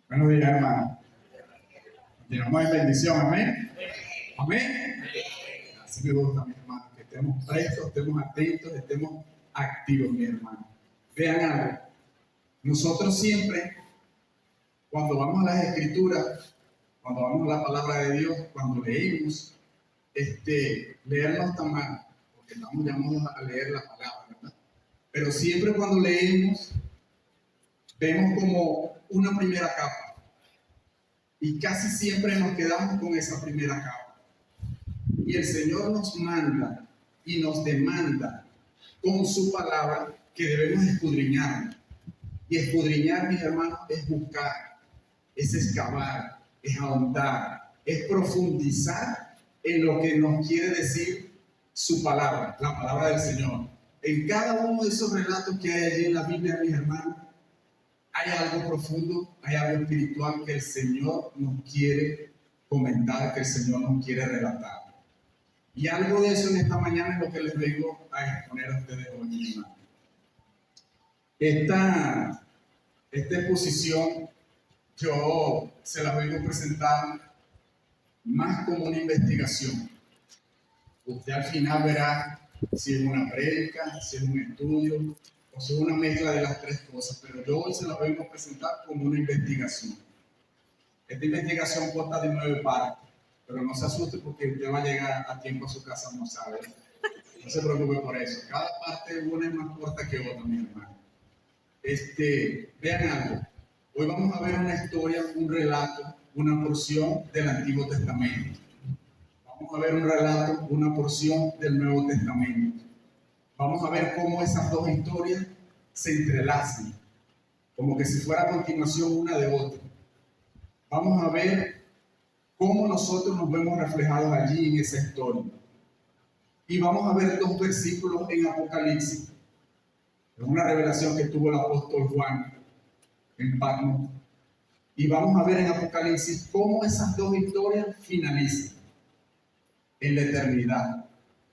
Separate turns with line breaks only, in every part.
Buenos días, hermano. Llenamos de bendición, amén. Amén. Así me gusta, mis hermanos, que estemos prestos, estemos atentos, estemos activos, mis hermanos. Vean algo. Nosotros siempre, cuando vamos a las Escrituras, cuando vamos a la palabra de Dios, cuando leemos, leer no está mal, porque estamos llamados a leer la palabra, ¿verdad? Pero siempre cuando leemos, vemos como una primera capa. Y casi siempre nos quedamos con esa primera capa. Y el Señor nos manda y nos demanda con su palabra que debemos escudriñar. Y escudriñar, mis hermanos, es buscar, es excavar, es ahondar, es profundizar en lo que nos quiere decir su palabra, la palabra del Señor. En cada uno de esos relatos que hay allí en la Biblia, mis hermanos, hay algo profundo, hay algo espiritual que el Señor nos quiere comentar, que el Señor nos quiere relatar. Y algo de eso en esta mañana es lo que les vengo a exponer a ustedes hoy, mi hermano. Esta exposición yo se la vengo a presentar más como una investigación. Usted al final verá si es una prédica, si es un estudio, o sea, una mezcla de las tres cosas, pero yo hoy se las vengo a presentar como una investigación. Esta investigación consta de 9 partes, pero no se asuste porque usted va a llegar a tiempo a su casa, no sabe. No se preocupe por eso. Cada parte, una es más corta que otra, mi hermano. Vean algo. Hoy vamos a ver una historia, un relato, una porción del Antiguo Testamento. Vamos a ver un relato, una porción del Nuevo Testamento. Vamos a ver cómo esas dos historias se entrelazan, como que si fuera a continuación una de otra. Vamos a ver cómo nosotros nos vemos reflejados allí en esa historia. Y vamos a ver 2 versículos en Apocalipsis. Es una revelación que tuvo el apóstol Juan en Patmos. Y vamos a ver en Apocalipsis cómo esas 2 historias finalizan en la eternidad.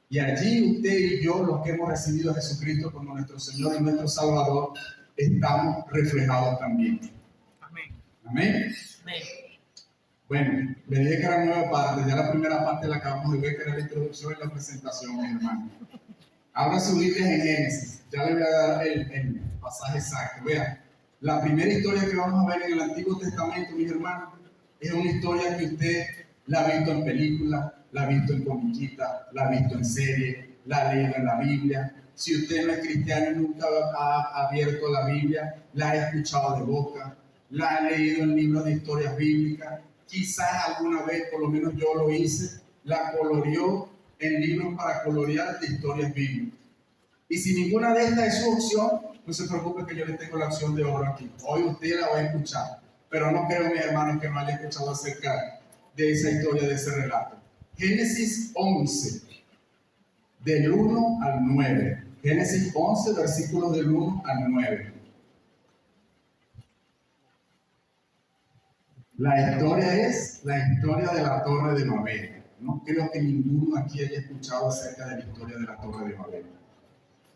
Y allí usted y yo, los que hemos recibido a Jesucristo como nuestro Señor y nuestro Salvador, estamos reflejados también. Amén. Amén. Amén. Bueno, le dije que eran 9 partes. Ya la primera parte la acabamos de ver, que era la introducción y la presentación, mi hermano. Abra su Biblia en Génesis. Ya le voy a dar el pasaje exacto. Vean, la primera historia que vamos a ver en el Antiguo Testamento, mis hermanos, es una historia que usted la ha visto en películas, la ha visto en comiquita, la ha visto en serie, la ha leído en la Biblia. Si usted no es cristiano y nunca ha abierto la Biblia, la ha escuchado de boca, la ha leído en libros de historias bíblicas. Quizás alguna vez, por lo menos yo lo hice, la coloreó en libros para colorear de historias bíblicas. Y si ninguna de estas es su opción, no se preocupe que yo le tengo la opción de oro aquí. Hoy usted la va a escuchar, pero no creo, mi hermano, que no haya escuchado acerca de esa historia, de ese relato. Génesis 11, del 1 al 9. Génesis 11, versículos del 1 al 9. La historia es la historia de la Torre de Babel. No creo que ninguno aquí haya escuchado acerca de la historia de la Torre de Babel.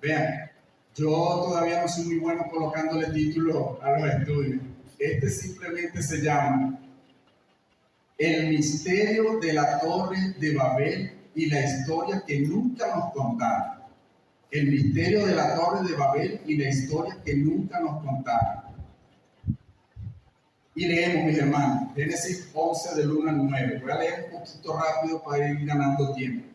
Vean, yo todavía no soy muy bueno colocándole título a los estudios. Simplemente se llama El misterio de la Torre de Babel y la historia que nunca nos contaron. El misterio de la Torre de Babel y la historia que nunca nos contaron. Y leemos, mis hermanos, Génesis 11 del 1 al 9. Voy a leer un poquito rápido para ir ganando tiempo.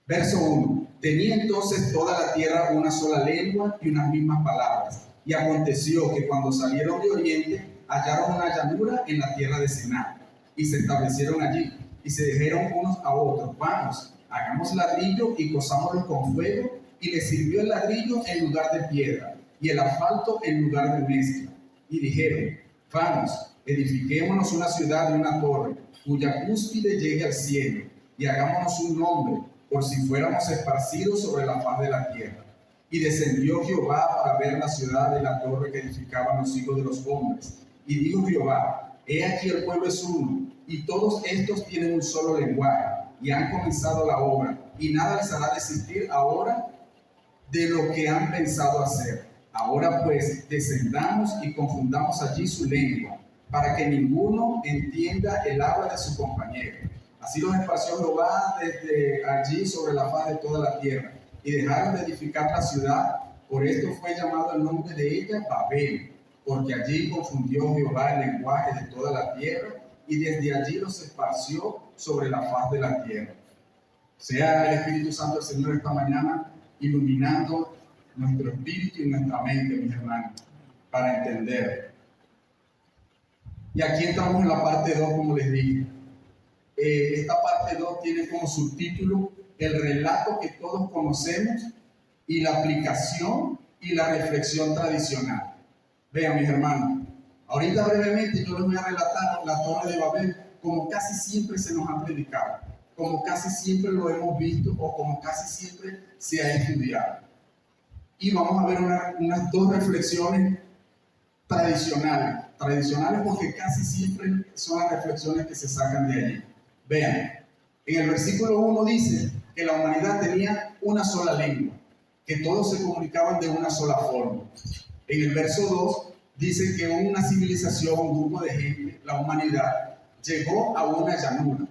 Verso 1. Tenía entonces toda la tierra una sola lengua y unas mismas palabras. Y aconteció que cuando salieron de oriente, hallaron una llanura en la tierra de Sinar, y se establecieron allí, y se dijeron unos a otros: vamos, hagamos ladrillo y cozámoslo con fuego. Y les sirvió el ladrillo en lugar de piedra, y el asfalto en lugar de mezcla. Y dijeron: vamos, edifiquémonos una ciudad y una torre, cuya cúspide llegue al cielo, y hagámonos un nombre, por si fuéramos esparcidos sobre la faz de la tierra. Y descendió Jehová para ver la ciudad y la torre que edificaban los hijos de los hombres. Y dijo Jehová: he aquí el pueblo es uno, y todos estos tienen un solo lenguaje, y han comenzado la obra, y nada les hará desistir ahora de lo que han pensado hacer. Ahora pues descendamos y confundamos allí su lengua, para que ninguno entienda el habla de su compañero. Así los esparció Jehová desde allí sobre la faz de toda la tierra, y dejaron de edificar la ciudad. Por esto fue llamado el nombre de ella Babel, porque allí confundió Jehová el lenguaje de toda la tierra, y desde allí los esparció sobre la faz de la tierra. Sea el Espíritu Santo del Señor esta mañana iluminando nuestro espíritu y nuestra mente, mis hermanos, para entender. Y aquí entramos en la parte 2, como les dije. Esta parte 2 tiene como subtítulo el relato que todos conocemos y la aplicación y la reflexión tradicional. Vean, mis hermanos, ahorita brevemente yo les voy a relatar la Torre de Babel como casi siempre se nos ha predicado, como casi siempre lo hemos visto o como casi siempre se ha estudiado. Y vamos a ver unas dos reflexiones tradicionales porque casi siempre son las reflexiones que se sacan de allí. Vean, en el versículo 1 dice que la humanidad tenía una sola lengua, que todos se comunicaban de una sola forma. En el verso 2 dice que una civilización, un grupo de gente, la humanidad, llegó a una llanura.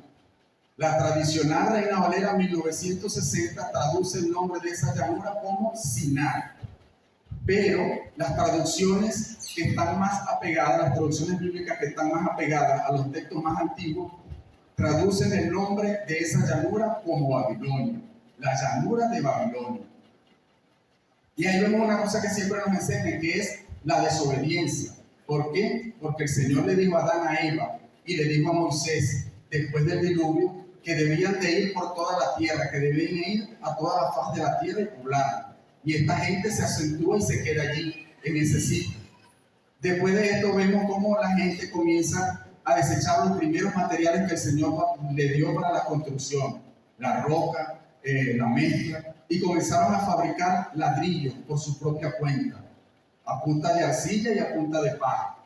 La tradicional Reina Valera 1960 traduce el nombre de esa llanura como Sinai. Pero las traducciones que están más apegadas, las traducciones bíblicas que están más apegadas a los textos más antiguos, traducen el nombre de esa llanura como Babilonia, la llanura de Babilonia. Y ahí vemos una cosa que siempre nos enseña, que es la desobediencia. ¿Por qué? Porque el Señor le dijo a Adán, a Eva, y le dijo a Moisés, después del diluvio, que debían de ir por toda la tierra, que debían ir a toda la faz de la tierra y poblarla. Y esta gente se acentúa y se queda allí, en ese sitio. Después de esto vemos cómo la gente comienza a desechar los primeros materiales que el Señor le dio para la construcción, la roca, la mezcla, y comenzaron a fabricar ladrillos por su propia cuenta, a punta de arcilla y a punta de paja.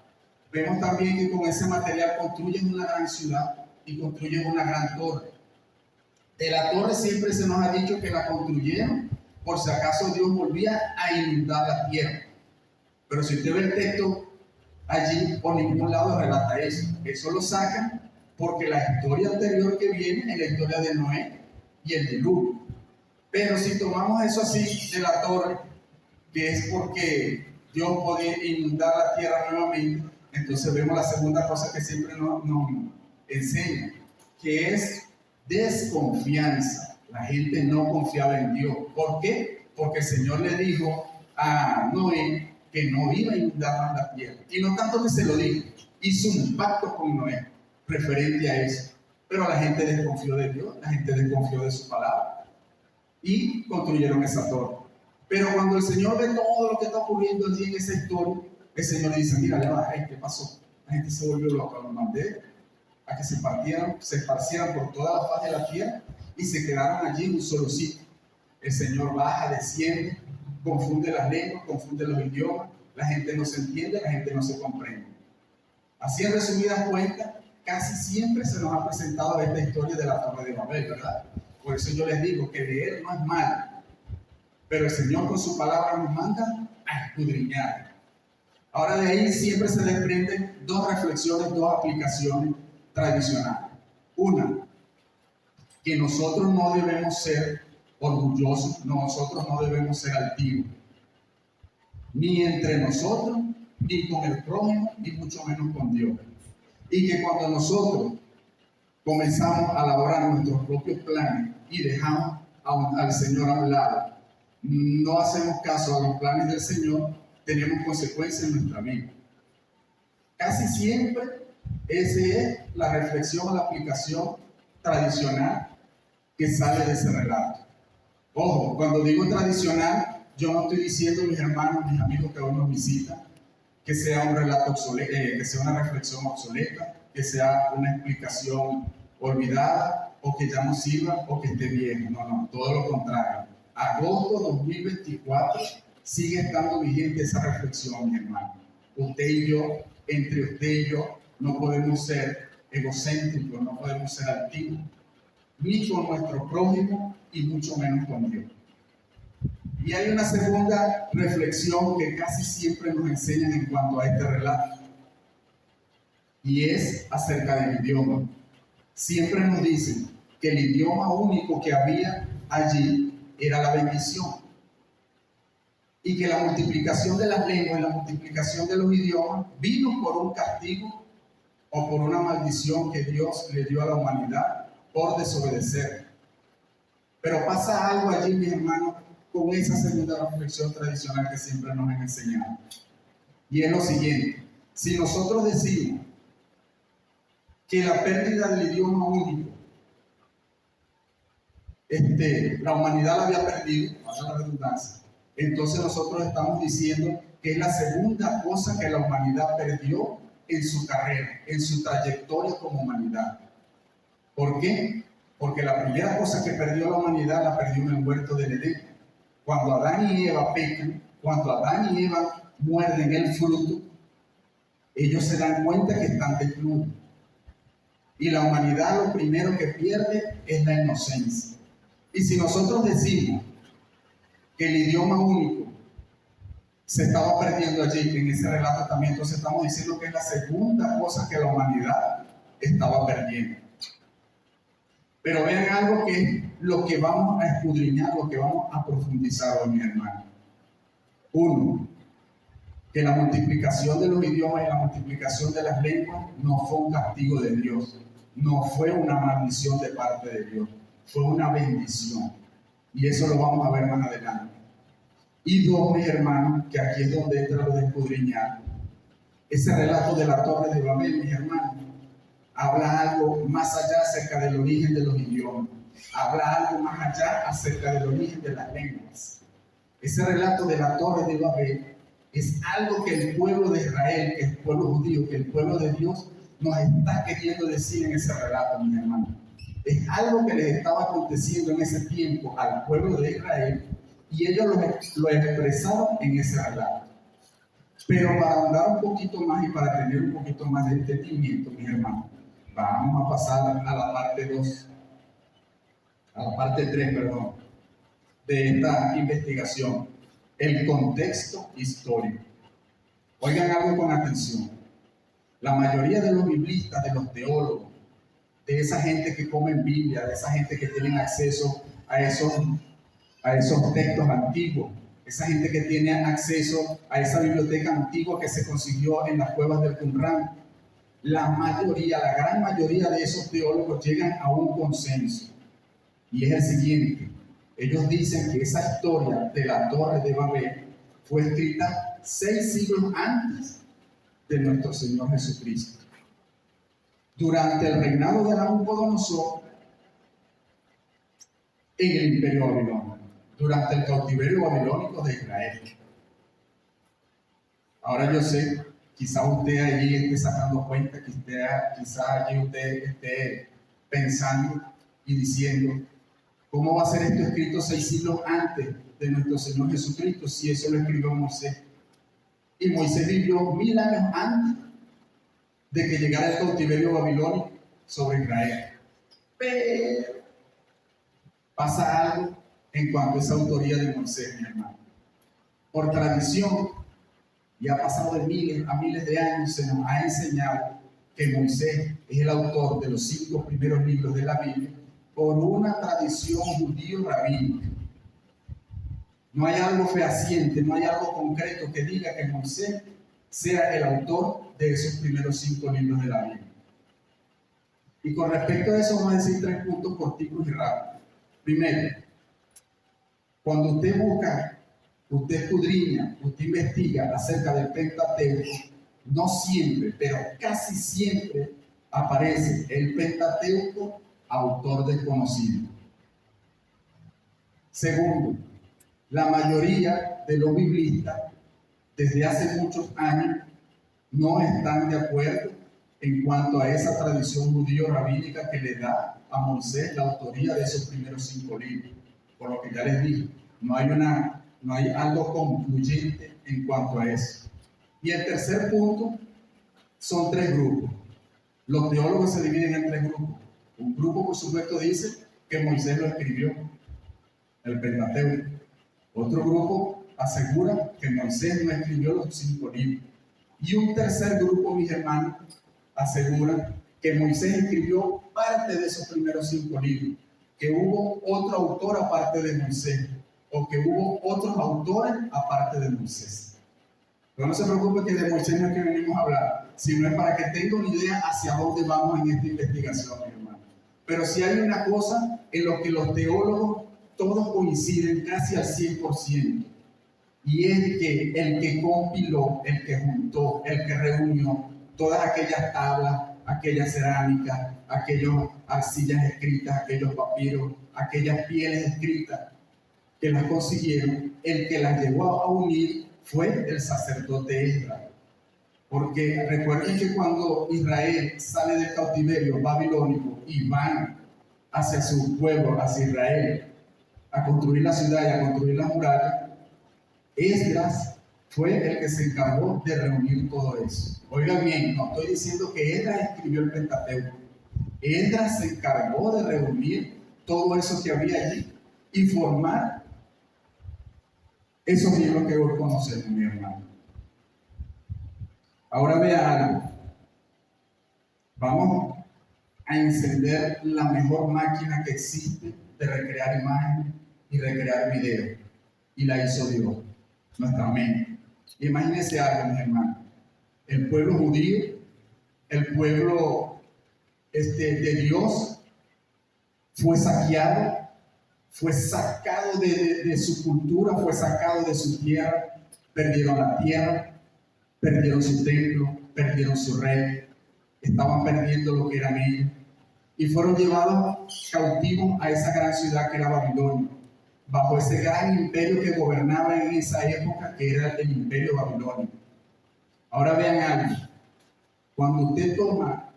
Vemos también que con ese material construyen una gran ciudad y construyen una gran torre. De la torre siempre se nos ha dicho que la construyeron por si acaso Dios volvía a inundar la tierra. Pero si usted ve el texto, allí por ningún lado relata eso. Eso lo sacan porque la historia anterior que viene es la historia de Noé y el diluvio. Pero si tomamos eso así de la torre, que es porque Dios podía inundar la tierra nuevamente, entonces vemos la segunda cosa que siempre nos enseña, que es desconfianza. La gente no confiaba en Dios. ¿Por qué? Porque el Señor le dijo a Noé que no iba a inundar más la tierra. Y no tanto que se lo dijo, hizo un pacto con Noé referente a eso. Pero la gente desconfió de Dios, la gente desconfió de su palabra y construyeron esa torre. Pero cuando el Señor ve todo lo que está ocurriendo allí en esa historia, el Señor le dice, mira, ¿qué pasó? La gente se volvió loca, lo mandé a que se esparcieran por toda la faz de la tierra y se quedaron allí en un solo sitio. El Señor baja, desciende, confunde las lenguas, confunde los idiomas, la gente no se entiende, la gente no se comprende. Así, en resumidas cuentas, casi siempre se nos ha presentado esta historia de la Torre de Babel, ¿verdad? Por eso yo les digo que leer no es malo, pero el Señor con su palabra nos manda a escudriñar. Ahora, de ahí siempre se desprenden dos reflexiones, dos aplicaciones tradicionales. Una, que nosotros no debemos ser orgullosos, nosotros no debemos ser altivos, ni entre nosotros, ni con el prójimo, ni mucho menos con Dios. Y que cuando nosotros comenzamos a elaborar nuestros propios planes y dejamos al Señor a un lado, no hacemos caso a los planes del Señor, tenemos consecuencias en nuestra vida. Casi siempre esa es la reflexión, la aplicación tradicional que sale de ese relato. Ojo, cuando digo tradicional, yo no estoy diciendo, mis hermanos, mis amigos que hoy nos visitan, que sea un relato obsoleto, que sea una reflexión obsoleta, que sea una explicación olvidada, o que ya no sirva, o que esté viejo. No, todo lo contrario. Agosto 2024 sigue estando vigente esa reflexión, mi hermano. Usted y yo, entre usted y yo, no podemos ser egocéntricos, no podemos ser altivos, ni con nuestro prójimo y mucho menos con Dios. Y hay una segunda reflexión que casi siempre nos enseñan en cuanto a este relato, y es acerca del idioma. Siempre nos dicen que el idioma único que había allí era la bendición, y que la multiplicación de las lenguas y la multiplicación de los idiomas vino por un castigo o por una maldición que Dios le dio a la humanidad por desobedecer. Pero pasa algo allí, mis hermanos, con esa segunda reflexión tradicional que siempre nos han enseñado. Y es lo siguiente: si nosotros decimos que la pérdida del idioma único, la humanidad la había perdido, para la redundancia, entonces nosotros estamos diciendo que es la segunda cosa que la humanidad perdió en su carrera, en su trayectoria como humanidad. ¿Por qué? Porque la primera cosa que perdió la humanidad la perdió en el huerto del Edén. Cuando Adán y Eva pecan, cuando Adán y Eva muerden el fruto, ellos se dan cuenta que están desnudos. Y la humanidad lo primero que pierde es la inocencia. Y si nosotros decimos que el idioma único se estaba perdiendo allí en ese relato también, entonces estamos diciendo que es la segunda cosa que la humanidad estaba perdiendo. Pero vean algo que es lo que vamos a escudriñar, lo que vamos a profundizar hoy, mis hermanos. Uno, que la multiplicación de los idiomas y la multiplicación de las lenguas no fue un castigo de Dios, no fue una maldición de parte de Dios, fue una bendición. Y eso lo vamos a ver más adelante. Y dos, mis hermanos, que aquí es donde entra lo de escudriñar. Ese relato de la Torre de Babel, mis hermanos, habla algo más allá acerca del origen de los idiomas. Habla algo más allá acerca del origen de las lenguas. Ese relato de la Torre de Babel es algo que el pueblo de Israel, que el pueblo judío, que el pueblo de Dios nos está queriendo decir en ese relato, mis hermanos. Es algo que les estaba aconteciendo en ese tiempo al pueblo de Israel, y ellos lo expresaron en ese relato. Pero para ahondar un poquito más y para tener un poquito más de entendimiento, mis hermanos, vamos a pasar a la parte 2, a la parte 3, perdón, de esta investigación, el contexto histórico. Oigan algo con atención. La mayoría de los biblistas, de los teólogos, de esa gente que come Biblia, de esa gente que tienen acceso a esos textos antiguos, esa gente que tiene acceso a esa biblioteca antigua que se consiguió en las cuevas del Qumran, la gran mayoría de esos teólogos llegan a un consenso, y es el siguiente: ellos dicen que esa historia de la Torre de Babel fue escrita 6 siglos antes de nuestro Señor Jesucristo, durante el reinado de Nabucodonosor en el Imperio Babilónico, durante el cautiverio babilónico de Israel. Ahora yo sé, quizá usted allí esté sacando cuenta, quizá allí usted esté pensando y diciendo: ¿cómo va a ser esto escrito 6 siglos antes de nuestro Señor Jesucristo si eso lo escribió Moisés? Y Moisés vivió 1000 años antes de que llegara el cautiverio babilónico sobre Israel. Pero pasa algo en cuanto a esa autoría de Moisés, mi hermano. Por tradición, y ha pasado de miles a miles de años, se nos ha enseñado que Moisés es el autor de los 5 primeros libros de la Biblia por una tradición judío-rabínica. No hay algo fehaciente, no hay algo concreto que diga que Moisés sea el autor de esos primeros 5 libros de la Biblia. Y con respecto a eso vamos a decir 3 puntos corticos y rápidos. Primero, cuando usted busca, usted escudriña, usted investiga acerca del Pentateuco, no siempre, pero casi siempre aparece el Pentateuco autor desconocido. Segundo, la mayoría de los biblistas desde hace muchos años no están de acuerdo en cuanto a esa tradición judío-rabínica que le da a Moisés la autoría de esos primeros 5 libros. Por lo que ya les dije, no hay algo concluyente en cuanto a eso. Y el tercer punto son 3 grupos. Los teólogos se dividen en 3 grupos. Un grupo, por supuesto, dice que Moisés lo escribió, el Pentateuco. Otro grupo asegura que Moisés no escribió los 5 libros. Y un tercer grupo, mis hermanos, asegura que Moisés escribió parte de esos primeros 5 libros, que hubo otro autor aparte de Moisés, o que hubo otros autores aparte de Moisés. Pero no se preocupe que de Moisés no es que venimos a hablar, sino es para que tenga una idea hacia dónde vamos en esta investigación, mi hermano. Pero si hay una cosa en lo que los teólogos todos coinciden casi al 100%, y es que el que compiló, el que juntó, el que reunió todas aquellas tablas, aquellas cerámicas, aquellas arcillas escritas, aquellos papiros, aquellas pieles escritas que las consiguieron, el que las llevó a unir fue el sacerdote Esdras. Porque recuerden que cuando Israel sale del cautiverio babilónico y van hacia su pueblo, hacia Israel, a construir la ciudad y a construir las murallas, Esdras fue el que se encargó de reunir todo eso. Oigan bien, no estoy diciendo que Esdras escribió el Pentateuco. Esdras se encargó de reunir todo eso que había allí y formar esos libros que hoy conocemos, mi hermano. Ahora vea algo. Vamos a encender la mejor máquina que existe de recrear imágenes y recrear videos. Y la hizo Dios, nuestra mente. Imagínense algo, mis hermanos. El pueblo judío, el pueblo de Dios, fue saqueado, fue sacado de su cultura, fue sacado de su tierra, perdieron la tierra, perdieron su templo, perdieron su rey, estaban perdiendo lo que eran ellos y fueron llevados cautivos a esa gran ciudad que era Babilonia, bajo ese gran imperio que gobernaba en esa época, que era el imperio babilónico. Ahora vean algo, cuando usted toma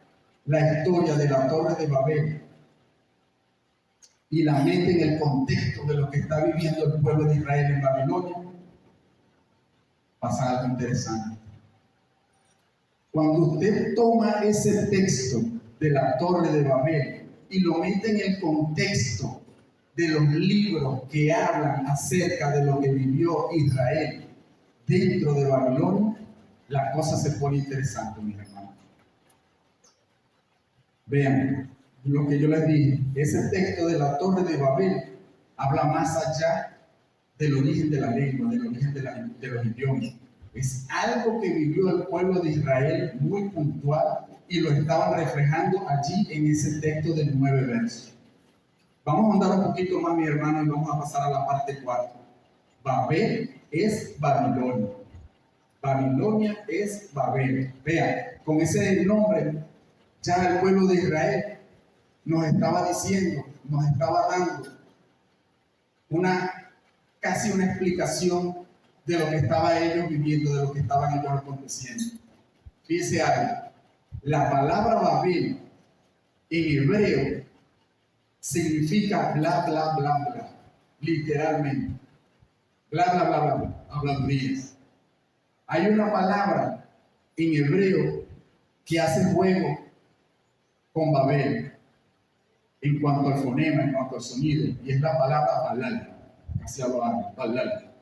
la historia de la Torre de Babel y la mete en el contexto de lo que está viviendo el pueblo de Israel en Babilonia, pasa algo interesante. Cuando usted toma ese texto de la Torre de Babel y lo mete en el contexto de los libros que hablan acerca de lo que vivió Israel dentro de Babilonia, la cosa se pone interesante, mis hermanos. Vean lo que yo les dije, ese texto de la Torre de Babel habla más allá del origen de la lengua, del origen de los idiomas. Es algo que vivió el pueblo de Israel muy puntual y lo estaban reflejando allí en ese texto de 9 versos. Vamos a andar un poquito más, mi hermano, y vamos a pasar a la parte 4. Babel es Babilonia. Babilonia es Babel. Vean, con ese nombre ya el pueblo de Israel nos estaba diciendo, nos estaba dando casi una explicación de lo que estaban ellos viviendo, de lo que estaban ellos aconteciendo. Fíjense algo, la palabra Babel en hebreo significa bla, bla, bla, bla, literalmente. Bla, bla, bla, bla, habladurías. Hay una palabra en hebreo que hace juego con Babel en cuanto al fonema, en cuanto al sonido, y es la palabra balal. Casi hablo algo, balal.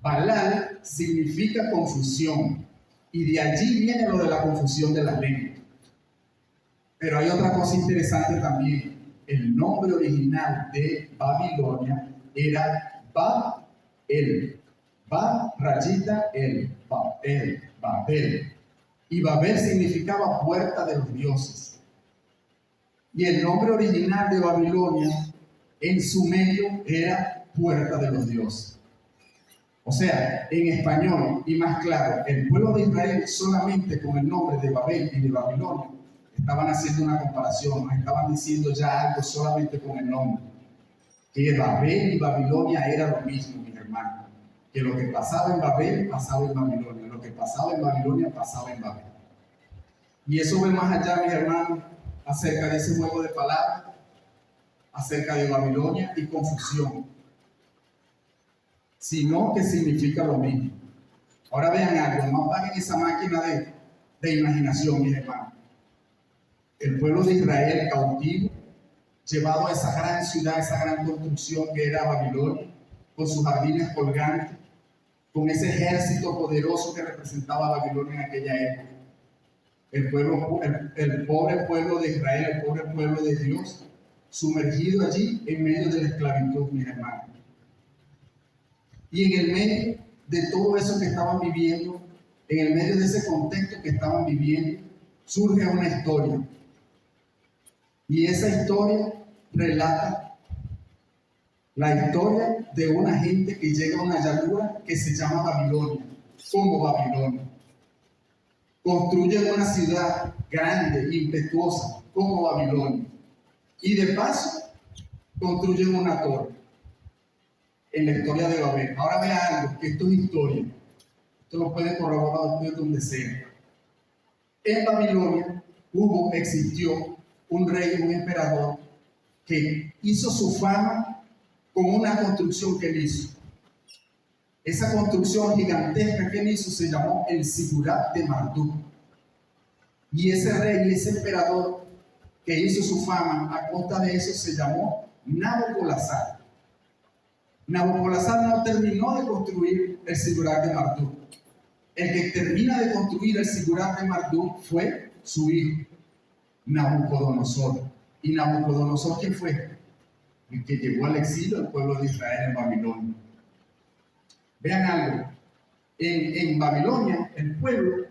Balal significa confusión, y de allí viene lo de la confusión de las lenguas. Pero hay otra cosa interesante también. El nombre original de Babilonia era Babel. Babel. Y Babel significaba puerta de los dioses. Y el nombre original de Babilonia en su medio era puerta de los dioses. O sea, en español y más claro, el pueblo de Israel solamente con el nombre de Babel y de Babilonia estaban haciendo una comparación, nos estaban diciendo ya algo solamente con el nombre, que Babel y Babilonia era lo mismo, mis hermanos, que lo que pasaba en Babel pasaba en Babilonia, lo que pasaba en Babilonia pasaba en Babel. Y eso ve más allá, mis hermanos, acerca de ese juego de palabras, acerca de Babilonia y confusión, sino que significa lo mismo. Ahora vean algo, más paguen esa máquina de imaginación, mis hermanos. El pueblo de Israel cautivo, llevado a esa gran ciudad, esa gran construcción que era Babilonia, con sus jardines colgantes, con ese ejército poderoso que representaba Babilonia en aquella época. El pobre pueblo de Israel, el pobre pueblo de Dios, sumergido allí en medio de la esclavitud, mis hermanos. Y en el medio de todo eso que estaban viviendo, en el medio de ese contexto que estaban viviendo, surge una historia. Y esa historia relata la historia de una gente que llega a una llanura que se llama Babilonia, como Babilonia. Construyen una ciudad grande, impetuosa, como Babilonia. Y de paso, construyen una torre en la historia de Babel. Ahora vean algo, que esto es historia. Esto lo puede corroborar usted donde sea. En Babilonia existió un rey, un emperador, que hizo su fama con una construcción que él hizo. Esa construcción gigantesca que él hizo se llamó el Sigurat de Marduk. Y ese rey, ese emperador que hizo su fama a costa de eso se llamó Nabopolassar. Nabopolassar no terminó de construir el Sigurat de Marduk. El que termina de construir el Sigurat de Marduk fue su hijo, Nabucodonosor. ¿Y Nabucodonosor quién fue? El que llevó al exilio al pueblo de Israel en Babilonia. Vean algo, en Babilonia, el pueblo,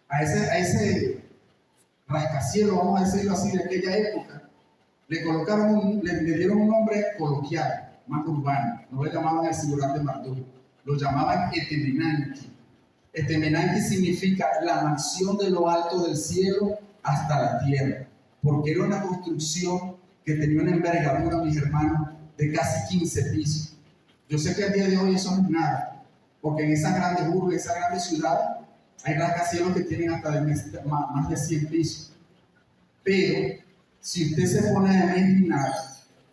a ese rascacielos, vamos a decirlo así, de aquella época, le dieron un nombre coloquial, más urbano. No le llamaban el Sigurat de Marduk, lo llamaban Etemenanki. Etemenanki significa la mansión de lo alto del cielo hasta la tierra, porque era una construcción que tenía una envergadura, mis hermanos, de casi 15 pisos. Yo sé que al día de hoy eso no es nada, porque en esas grandes urbes, esas grandes ciudades, hay rascacielos que tienen hasta más de 100 pisos. Pero si usted se pone a imaginar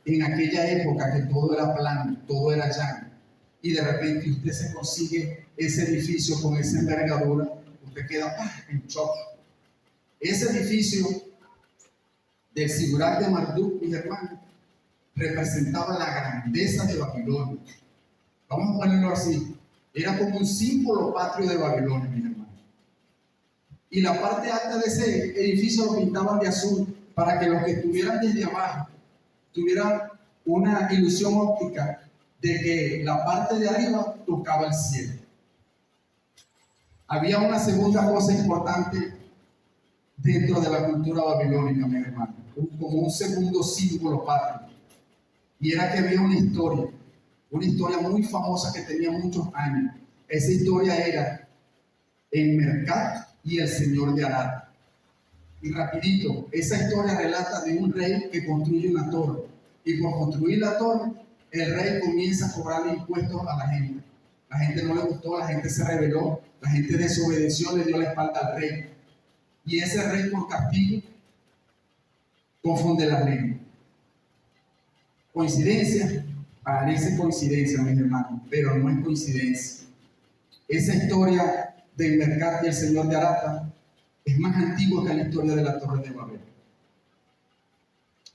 en aquella época que todo era plano, todo era llano, y de repente usted se consigue ese edificio con esa envergadura, usted queda en shock. Ese edificio del Sigurat de Marduk, mis hermanos, representaba la grandeza de Babilonia. Vamos a ponerlo así. Era como un símbolo patrio de Babilonia, mis hermanos. Y la parte alta de ese edificio lo pintaban de azul para que los que estuvieran desde abajo tuvieran una ilusión óptica de que la parte de arriba tocaba el cielo. Había una segunda cosa importante dentro de la cultura babilónica, mi hermano, como un segundo símbolo patrio, y era que había una historia muy famosa que tenía muchos años. Esa historia era el Mercat y el Señor de Arad. Y rapidito, esa historia relata de un rey que construye una torre, y por construir la torre, el rey comienza a cobrarle impuestos a la gente. La gente no le gustó, la gente se rebeló, la gente desobedeció, le dio la espalda al rey. Y ese rey, por castigo, confunde la ley. Coincidencia, parece coincidencia, mis hermanos, pero no es coincidencia. Esa historia del Mercat y el Señor de Arata es más antigua que la historia de la Torre de Babel.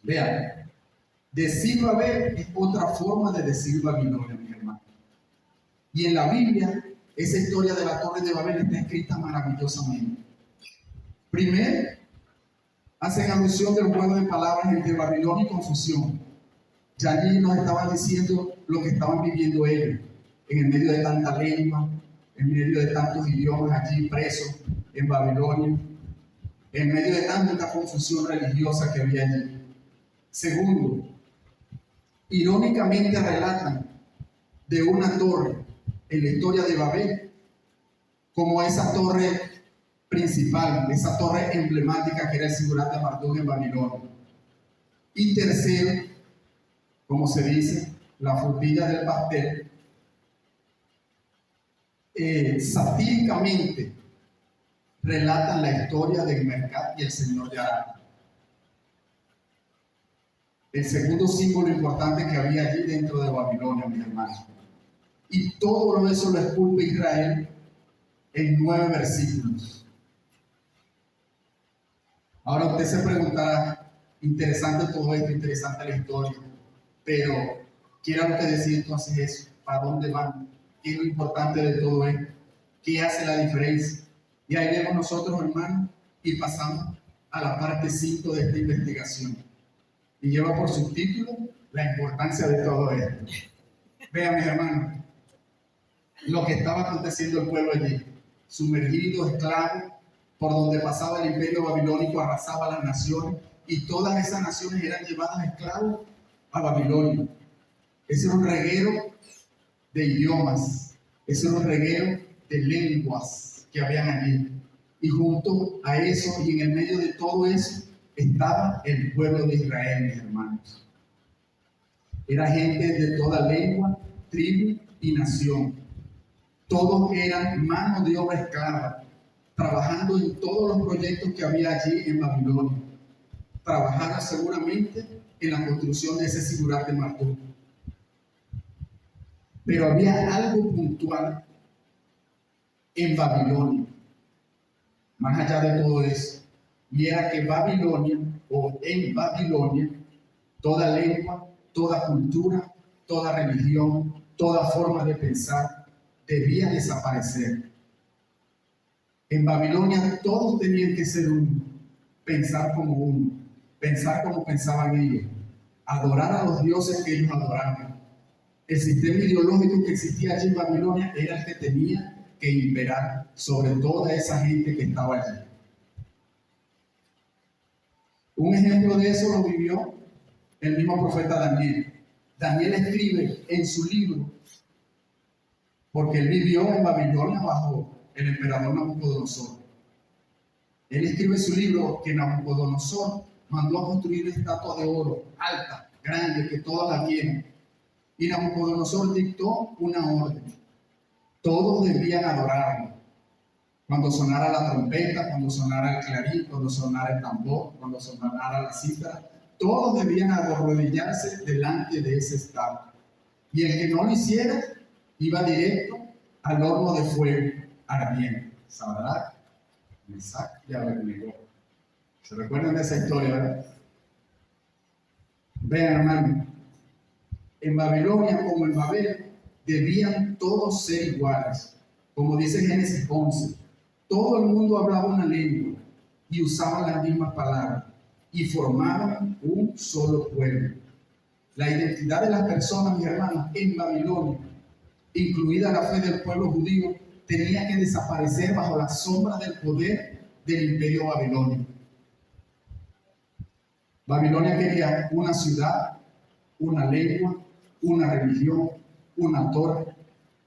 Vean, decir Babel es otra forma de decir Babilonia, mis hermanos. Y en la Biblia, esa historia de la Torre de Babel está escrita maravillosamente. Primero, hacen alusión del juego de palabras entre Babilonia y confusión. Ya allí nos estaban diciendo lo que estaban viviendo ellos, en el medio de tanta lengua, en medio de tantos idiomas allí presos en Babilonia, en medio de tanta confusión religiosa que había allí. Segundo, irónicamente relatan de una torre en la historia de Babel, como esa torre principal, esa torre emblemática que era el Sigurat de Marduk en Babilonia. Y tercero, como se dice, la frutilla del pastel, satíricamente relatan la historia del Mercat y el Señor de Arad. El segundo símbolo importante que había allí dentro de Babilonia, mis hermanos. Y todo eso lo esculpe Israel en 9 versículos. Ahora usted se preguntará, interesante todo esto, interesante la historia, pero ¿qué era lo que decía entonces eso? ¿Para dónde van? ¿Qué es lo importante de todo esto? ¿Qué hace la diferencia? Y ahí vemos nosotros, hermanos, y pasamos a la parte 5 de esta investigación. Y lleva por subtítulo la importancia de todo esto. Vean, mis hermanos, lo que estaba aconteciendo el pueblo allí, sumergido, esclavo, por donde pasaba el imperio babilónico, arrasaba las naciones, y todas esas naciones eran llevadas esclavos a Babilonia. Ese era un reguero de idiomas, ese era un reguero de lenguas que habían allí. Y junto a eso, y en el medio de todo eso, estaba el pueblo de Israel, mis hermanos. Era gente de toda lengua, tribu y nación. Todos eran mano de obra esclava, trabajando en todos los proyectos que había allí en Babilonia. Trabajaron seguramente en la construcción de ese Sigurat de Marduk. Pero había algo puntual en Babilonia, más allá de todo eso, y era que Babilonia, o en Babilonia, toda lengua, toda cultura, toda religión, toda forma de pensar debía desaparecer. En Babilonia todos tenían que ser uno, pensar como uno, pensar como pensaban ellos, adorar a los dioses que ellos adoraban. El sistema ideológico que existía allí en Babilonia era el que tenía que imperar sobre toda esa gente que estaba allí. Un ejemplo de eso lo vivió el mismo profeta Daniel. Daniel escribe en su libro, porque él vivió en Babilonia bajo el emperador Nabucodonosor. Él escribe en su libro que Nabucodonosor mandó a construir una estatua de oro, alta, grande, que todas la vieran. Y Nabucodonosor dictó una orden. Todos debían adorarlo. Cuando sonara la trompeta, cuando sonara el clarín, cuando sonara el tambor, cuando sonara la cítara, todos debían arrodillarse delante de ese estatua. Y el que no lo hiciera, iba directo al horno de fuego ardiente. Sadrach, Mesach y Abednego. ¿Se recuerdan de esa historia, verdad? Vean, hermano, en Babilonia como en Babel debían todos ser iguales. Como dice Génesis 11, todo el mundo hablaba una lengua y usaban las mismas palabras y formaban un solo pueblo. La identidad de las personas, mis hermanos, en Babilonia, incluida la fe del pueblo judío, tenía que desaparecer bajo la sombra del poder del imperio babilónico. Babilonia quería una ciudad, una lengua, una religión, una torre,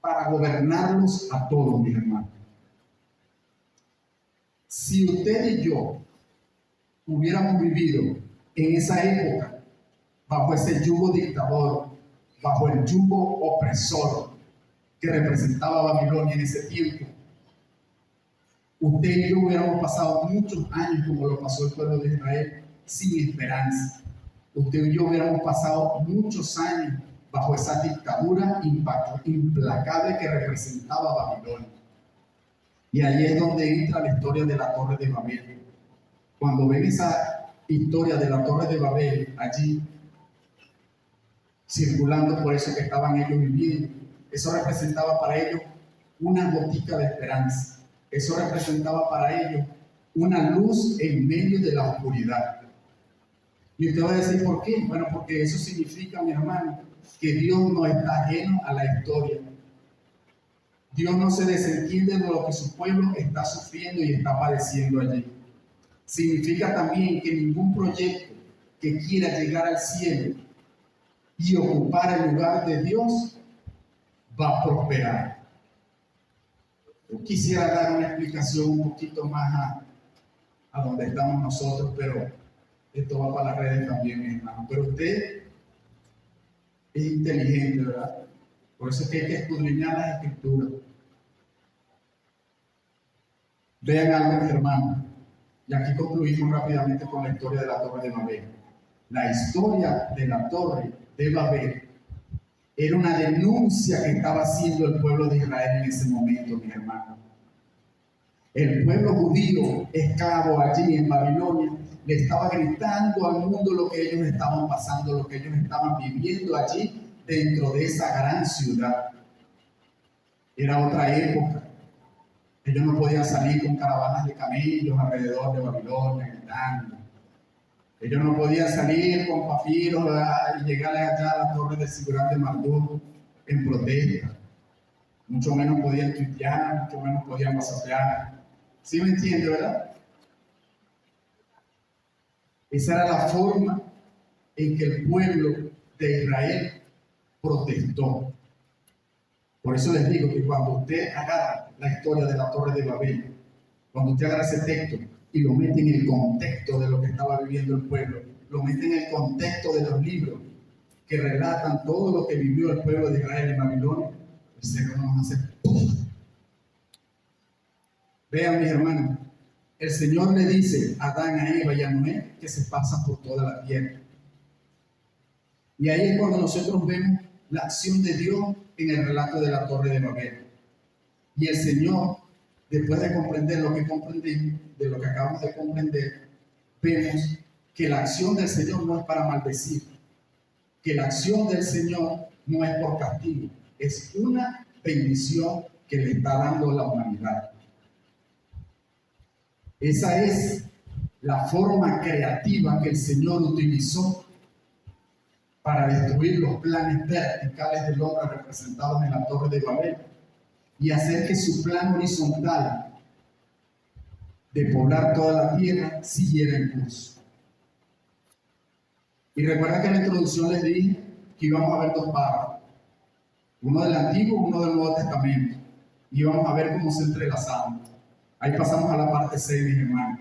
para gobernarlos a todos, mis hermanos. Si usted y yo hubiéramos vivido en esa época, bajo ese yugo dictador, bajo el yugo opresor que representaba Babilonia en ese tiempo, usted y yo hubiéramos pasado muchos años como lo pasó el pueblo de Israel, sin esperanza. Usted y yo hubiéramos pasado muchos años bajo esa dictadura implacable que representaba Babilonia. Y ahí es donde entra la historia de la Torre de Babel. Cuando ven esa historia de la Torre de Babel allí, circulando por eso que estaban ellos viviendo, eso representaba para ellos una gotica de esperanza. Eso representaba para ellos una luz en medio de la oscuridad. Y usted va a decir, ¿por qué? Bueno, porque eso significa, mi hermano, que Dios no está ajeno a la historia. Dios no se desentiende de lo que su pueblo está sufriendo y está padeciendo allí. Significa también que ningún proyecto que quiera llegar al cielo y ocupar el lugar de Dios va a prosperar. Yo quisiera dar una explicación un poquito más a donde estamos nosotros, pero esto va para las redes también, mi hermano. Pero usted es inteligente, ¿verdad? Por eso es que hay que escudriñar las escrituras. Vean algo, mis hermanos. Y aquí concluimos rápidamente con la historia de la Torre de Babel. La historia de la Torre de Babel era una denuncia que estaba haciendo el pueblo de Israel en ese momento, mis hermanos. El pueblo judío, esclavo allí en Babilonia, le estaba gritando al mundo lo que ellos estaban pasando, lo que ellos estaban viviendo allí dentro de esa gran ciudad. Era otra época. Ellos no podían salir con caravanas de camellos alrededor de Babilonia, gritando. Ellos no podían salir con papiros y llegar allá a la torre de Sigurán de Marduk en protesta. Mucho menos podían tuitear, mucho menos podían pasajear. ¿Sí me entiende, verdad? Esa era la forma en que el pueblo de Israel protestó. Por eso les digo que cuando usted agarra la historia de la Torre de Babel, cuando usted agarra ese texto y lo mete en el contexto de lo que estaba viviendo el pueblo, lo mete en el contexto de los libros que relatan todo lo que vivió el pueblo de Israel en Babilonia, el Señor nos hace ¡pum! Vean, mis hermanos, el Señor le dice a Adán, a Eva y a Noé que se pasan por toda la tierra. Y ahí es cuando nosotros vemos la acción de Dios en el relato de la Torre de Babel. Y el Señor, después de comprender lo que comprendimos, de lo que acabamos de comprender, vemos que la acción del Señor no es para maldecir, que la acción del Señor no es por castigo, es una bendición que le está dando la humanidad. Esa es la forma creativa que el Señor utilizó para destruir los planes verticales del hombre representados en la Torre de Babel y hacer que su plan horizontal de poblar toda la tierra siguiera en curso. Y recuerda que en la introducción les dije que íbamos a ver dos párrafos, uno del Antiguo y uno del Nuevo Testamento, y íbamos a ver cómo se entrelazaban. Ahí pasamos a la parte 6, mis hermanos.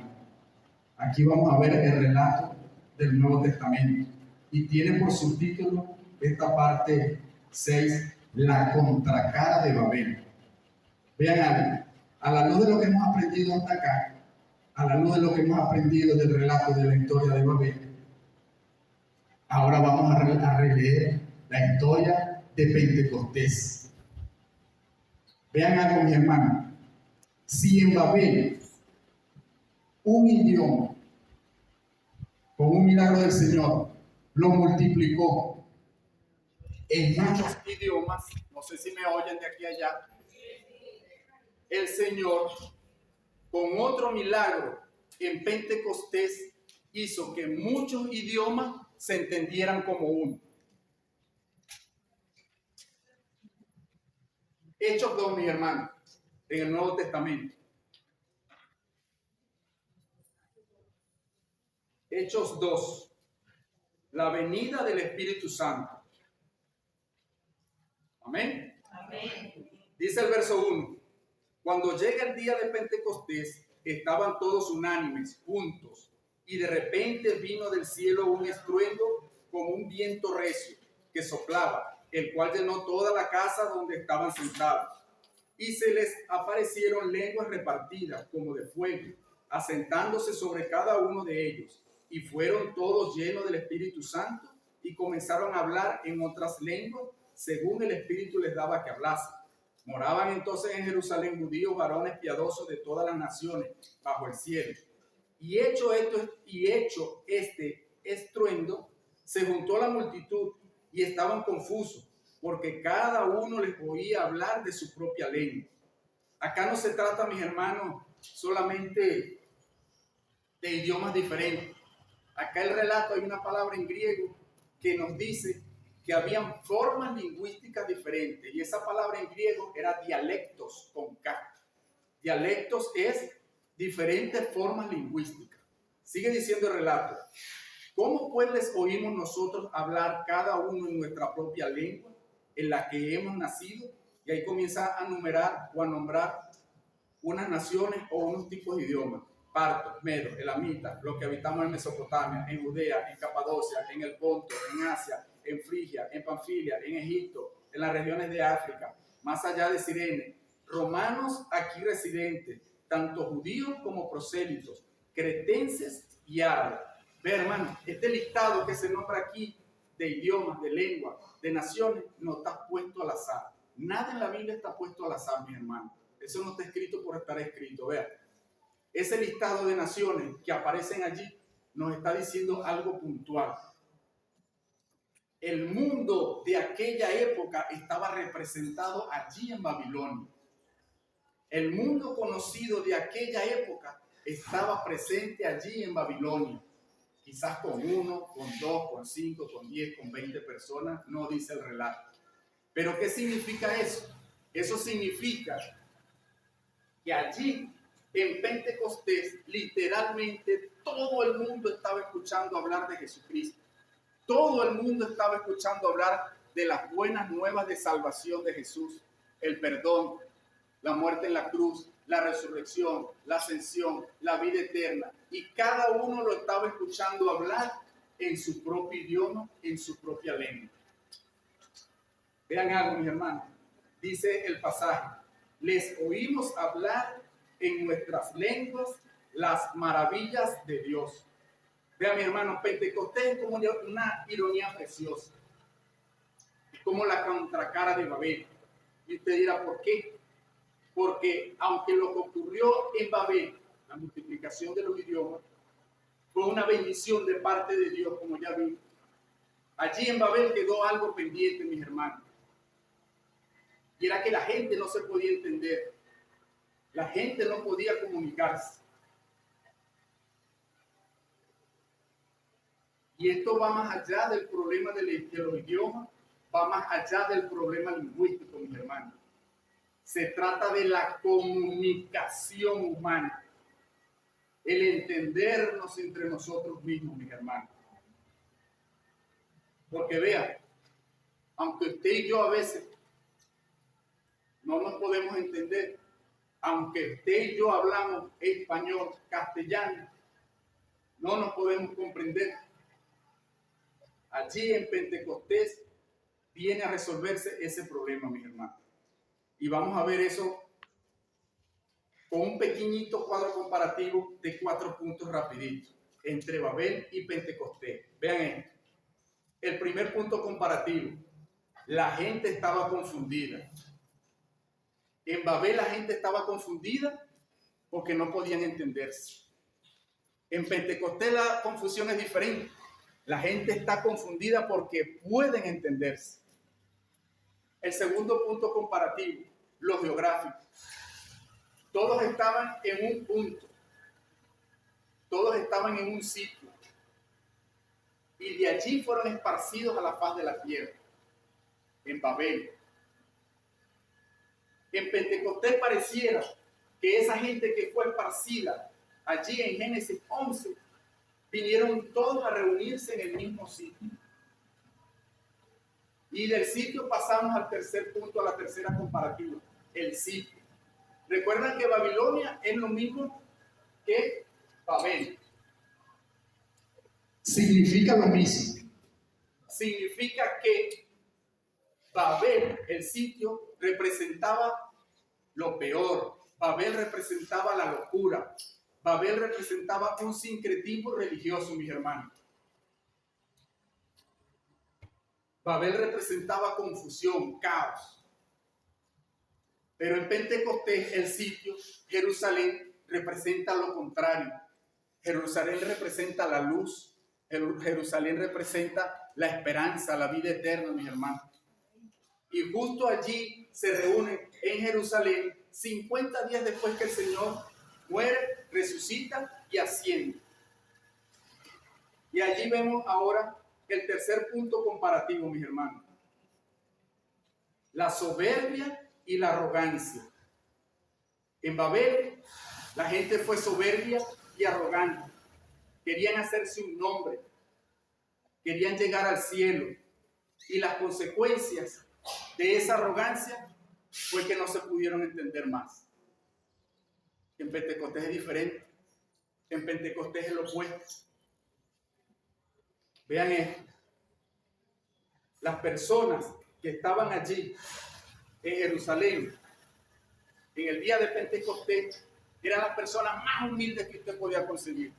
Aquí vamos a ver el relato del Nuevo Testamento y tiene por subtítulo esta parte 6, la contracara de Babel. Vean algo, a la luz de lo que hemos aprendido hasta acá, a la luz de lo que hemos aprendido del relato de la historia de Babel, ahora vamos a releer la historia de Pentecostés. Vean algo, mis hermanos, si en Babel un idioma con un milagro del Señor lo multiplicó en muchos idiomas, no sé si me oyen de aquí a allá, el Señor con otro milagro en Pentecostés hizo que muchos idiomas se entendieran como uno. Hechos 2, mis hermanos, en el Nuevo Testamento. Hechos 2, la venida del Espíritu Santo. Amén. Amén. Dice el verso 1, cuando llega el día de Pentecostés, estaban todos unánimes, juntos, y de repente vino del cielo un estruendo como un viento recio que soplaba, el cual llenó toda la casa donde estaban sentados. Y se les aparecieron lenguas repartidas como de fuego, asentándose sobre cada uno de ellos. Y fueron todos llenos del Espíritu Santo y comenzaron a hablar en otras lenguas, según el Espíritu les daba que hablasen. Moraban entonces en Jerusalén judíos, varones piadosos de todas las naciones bajo el cielo. Y hecho este estruendo, se juntó la multitud y estaban confusos, porque cada uno les oía hablar de su propia lengua. Acá no se trata, mis hermanos, solamente de idiomas diferentes. Acá el relato, hay una palabra en griego que nos dice que habían formas lingüísticas diferentes, y esa palabra en griego era dialectos con K. Dialectos es diferentes formas lingüísticas. Sigue diciendo el relato. ¿Cómo pues les oímos nosotros hablar cada uno en nuestra propia lengua, en la que hemos nacido? Y ahí comienza a numerar o a nombrar unas naciones o unos tipos de idiomas. Partos, medos, elamitas, los que habitamos en Mesopotamia, en Judea, en Capadocia, en el Ponto, en Asia, en Frigia, en Panfilia, en Egipto, en las regiones de África, más allá de Cirene, romanos aquí residentes, tanto judíos como prosélitos, cretenses y árabes. Ve, hermano, este listado que se nombra aquí de idiomas, de lenguas, de naciones, no está puesto al azar. Nada en la Biblia está puesto al azar, mis hermanos. Eso no está escrito por estar escrito. Vean, ese listado de naciones que aparecen allí nos está diciendo algo puntual. El mundo de aquella época estaba representado allí en Babilonia. El mundo conocido de aquella época estaba presente allí en Babilonia. Quizás con 1, con 2, con 5, con 10, con 20 personas, no dice el relato. Pero ¿qué significa eso? Eso significa que allí en Pentecostés literalmente todo el mundo estaba escuchando hablar de Jesucristo. Todo el mundo estaba escuchando hablar de las buenas nuevas de salvación de Jesús, el perdón, la muerte en la cruz, la resurrección, la ascensión, la vida eterna. Y cada uno lo estaba escuchando hablar en su propio idioma, en su propia lengua. Vean algo, mis hermanos. Dice el pasaje: les oímos hablar en nuestras lenguas las maravillas de Dios. Vean, mi hermano, Pentecostés es como una ironía preciosa. Es como la contracara de Babel. Y usted dirá, ¿por qué? Porque aunque lo que ocurrió en Babel, la multiplicación de los idiomas, fue una bendición de parte de Dios, como ya vimos, allí en Babel quedó algo pendiente, mis hermanos. Y era que la gente no se podía entender. La gente no podía comunicarse. Y esto va más allá del problema de los idiomas, va más allá del problema lingüístico, mis hermanos. Se trata de la comunicación humana, el entendernos entre nosotros mismos, mis hermanos. Porque vean, aunque usted y yo a veces no nos podemos entender, aunque usted y yo hablamos español, castellano, no nos podemos comprender. Allí en Pentecostés viene a resolverse ese problema, mis hermanos. Y vamos a ver eso con un pequeñito cuadro comparativo de 4 puntos rapiditos entre Babel y Pentecostés. Vean esto. El primer punto comparativo: la gente estaba confundida. En Babel la gente estaba confundida porque no podían entenderse. En Pentecostés la confusión es diferente. La gente está confundida porque pueden entenderse. El segundo punto comparativo: lo geográfico. Todos estaban en un punto. Todos estaban en un sitio. Y de allí fueron esparcidos a la faz de la tierra. En Babel. En Pentecostés pareciera que esa gente que fue esparcida allí en Génesis 11, vinieron todos a reunirse en el mismo sitio. Y del sitio pasamos al tercer punto, a la tercera comparativa: el sitio. Recuerdan que Babilonia es lo mismo que Babel. Significa lo mismo. Significa que Babel, el sitio, representaba lo peor. Babel representaba la locura. Babel representaba un sincretismo religioso, mis hermanos. Babel representaba confusión, caos. Pero en Pentecostés, el sitio, Jerusalén, representa lo contrario. Jerusalén representa la luz. Jerusalén representa la esperanza, la vida eterna, mis hermanos. Y justo allí se reúnen en Jerusalén 50 días después que el Señor muere, resucita y asciende. Y allí vemos ahora el tercer punto comparativo, mis hermanos: la soberbia y la arrogancia. En Babel la gente fue soberbia y arrogante. Querían hacerse un nombre, querían llegar al cielo, y las consecuencias de esa arrogancia fue que no se pudieron entender más. En Pentecostés es diferente. En Pentecostés es lo opuesto. Vean esto. Las personas que estaban allí en Jerusalén en el día de Pentecostés eran las personas más humildes que usted podía conseguir.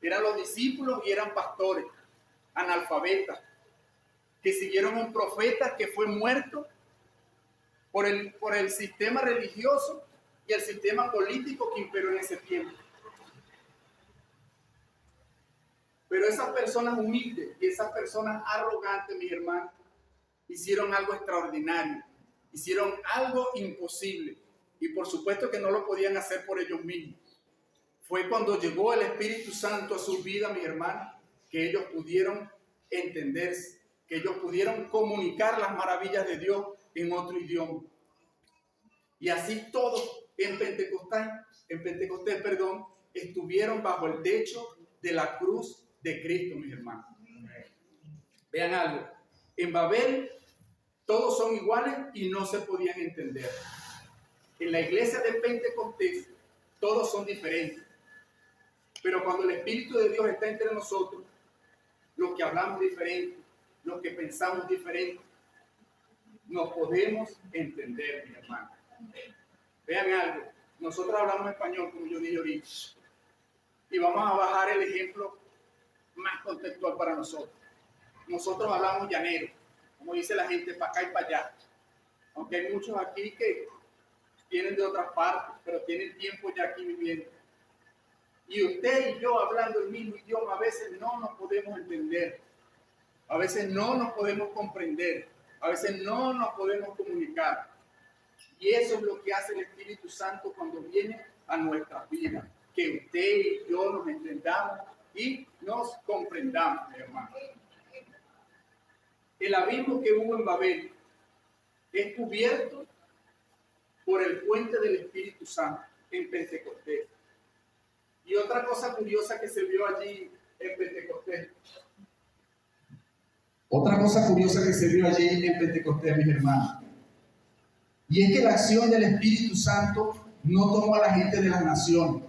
Eran los discípulos y eran pastores, analfabetas, que siguieron a un profeta que fue muerto por el sistema religioso y el sistema político que imperó en ese tiempo.
Pero esas personas humildes y esas personas arrogantes, mis hermanos, hicieron algo extraordinario, hicieron algo imposible. Y por supuesto que no lo podían hacer por ellos mismos. Fue cuando llegó el Espíritu Santo a su vida, mis hermanos, que ellos pudieron entenderse, que ellos pudieron comunicar las maravillas de Dios en otro idioma. Y así todos en Pentecostés, estuvieron bajo el techo de la cruz de Cristo, mis hermanos. Vean algo, en Babel todos son iguales y no se podían entender. En la iglesia de Pentecostés todos son diferentes. Pero cuando el Espíritu de Dios está entre nosotros, los que hablamos diferente, los que pensamos diferente, nos podemos entender, mis hermanos. Vean algo, nosotros hablamos español, como yo dije ahorita, y vamos a bajar el ejemplo más contextual para nosotros. Nosotros hablamos llanero, como dice la gente, para acá y para allá. Aunque hay muchos aquí que vienen de otras partes, pero tienen tiempo ya aquí viviendo. Y usted y yo hablando el mismo idioma, a veces no nos podemos entender, a veces no nos podemos comprender, a veces no nos podemos comunicar. Y eso es lo que hace el Espíritu Santo cuando viene a nuestras vidas, que usted y yo nos entendamos y nos comprendamos, hermano. El abismo que hubo en Babel es cubierto por el puente del Espíritu Santo en Pentecostés. Y otra cosa curiosa que se vio allí en Pentecostés.
Otra cosa curiosa que se vio allí en Pentecostés, mis hermanos. Y es que la acción del Espíritu Santo no tomó a la gente de las naciones.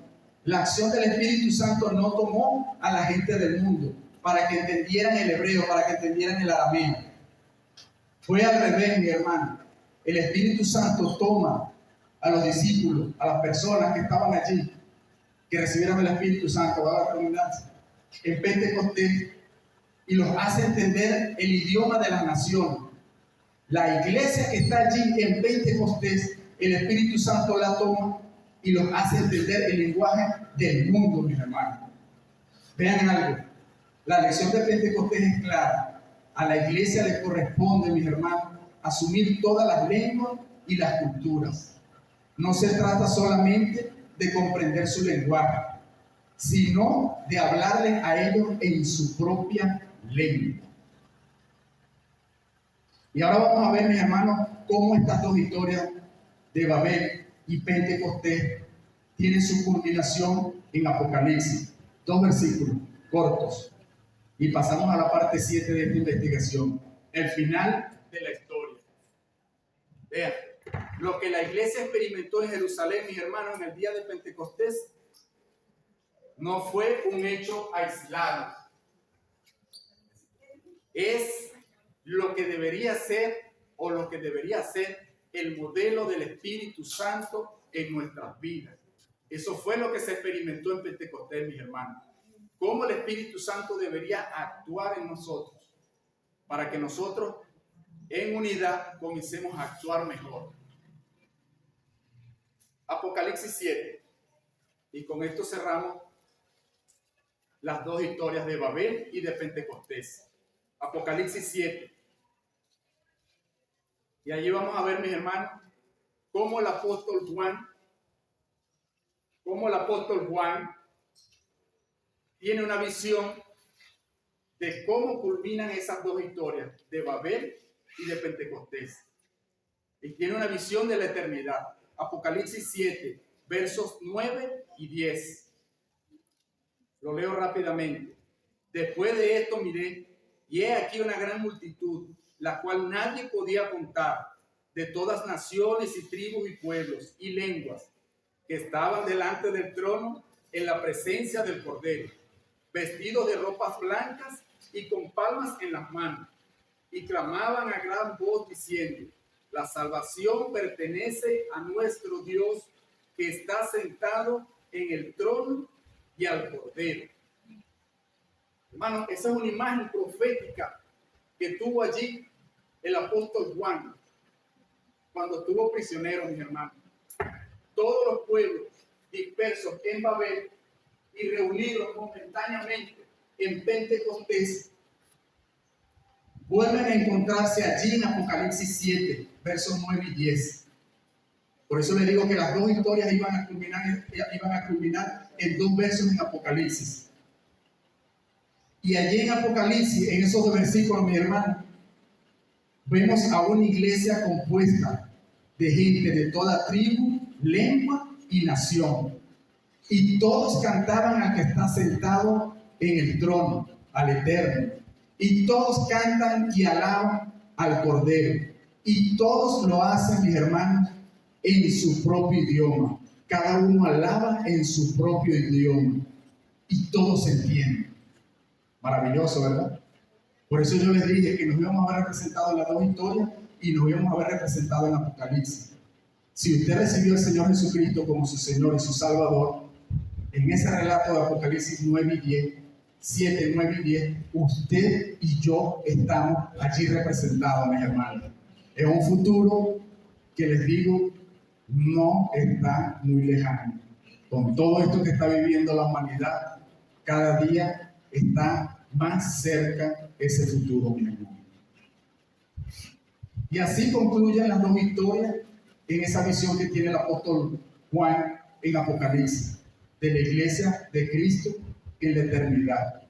La acción del Espíritu Santo no tomó a la gente del mundo para que entendieran el hebreo, para que entendieran el arameo. Fue al revés, mi hermano. El Espíritu Santo toma a los discípulos, a las personas que estaban allí, que recibieron el Espíritu Santo, va a la redundancia, en Pentecostés, y los hace entender el idioma de las naciones. La iglesia que está allí en Pentecostés, el Espíritu Santo la toma y los hace entender el lenguaje del mundo, mis hermanos. Vean algo, la lección de Pentecostés es clara. A la iglesia le corresponde, mis hermanos, asumir todas las lenguas y las culturas. No se trata solamente de comprender su lenguaje, sino de hablarles a ellos en su propia lengua. Y ahora vamos a ver, mis hermanos, cómo estas dos historias de Babel y Pentecostés tienen su culminación en Apocalipsis. 2 versículos cortos. Y pasamos a la parte 7 de esta investigación. El final de la historia. Vean, lo que la iglesia experimentó en Jerusalén, mis hermanos, en el día de Pentecostés, no fue un hecho aislado. Es lo que debería ser o lo que debería ser el modelo del Espíritu Santo en nuestras vidas. Eso fue lo que se experimentó en Pentecostés, mis hermanos. Cómo el Espíritu Santo debería actuar en nosotros para que nosotros en unidad comencemos a actuar mejor. Apocalipsis 7. Y con esto cerramos las dos historias de Babel y de Pentecostés. Apocalipsis 7. Y allí vamos a ver, mis hermanos, cómo el apóstol Juan tiene una visión de cómo culminan esas dos historias, de Babel y de Pentecostés. Y tiene una visión de la eternidad. Apocalipsis 7, versos 9 y 10. Lo leo rápidamente. Después de esto miré, y he aquí una gran multitud, la cual nadie podía contar, de todas naciones y tribus y pueblos y lenguas, que estaban delante del trono en la presencia del Cordero, vestidos de ropas blancas y con palmas en las manos, y clamaban a gran voz diciendo: la salvación pertenece a nuestro Dios, que está sentado en el trono y al Cordero. Hermano, esa es una imagen profética que tuvo allí el apóstol Juan cuando estuvo prisionero, mis hermanos. Todos los pueblos dispersos en Babel y reunidos momentáneamente
en Pentecostés vuelven a encontrarse allí en Apocalipsis 7, versos 9 y 10. Por eso le digo que las dos historias iban a culminar en dos versos en Apocalipsis. Y allí en Apocalipsis, en esos dos versículos, mi hermano, vemos a una iglesia compuesta de gente de toda tribu, lengua y nación. Y todos cantaban al que está sentado en el trono, al Eterno. Y todos cantan y alaban al Cordero. Y todos lo hacen, mis hermanos, en su propio idioma. Cada uno alaba en su propio idioma. Y todos se entienden. Maravilloso, ¿verdad? Por eso yo les dije que nos íbamos a ver representados en las dos historias y nos íbamos a ver representados en Apocalipsis. Si usted recibió al Señor Jesucristo como su Señor y su Salvador, en ese relato de Apocalipsis 9 y 10, 7, 9 y 10, usted y yo estamos allí representados, mis hermanos. Es un futuro que les digo, no está muy lejano. Con todo esto que está viviendo la humanidad, cada día está más cerca ese futuro, mi hermano. Y así concluyen las dos historias en esa visión que tiene el apóstol Juan en Apocalipsis, de la iglesia de Cristo en la eternidad.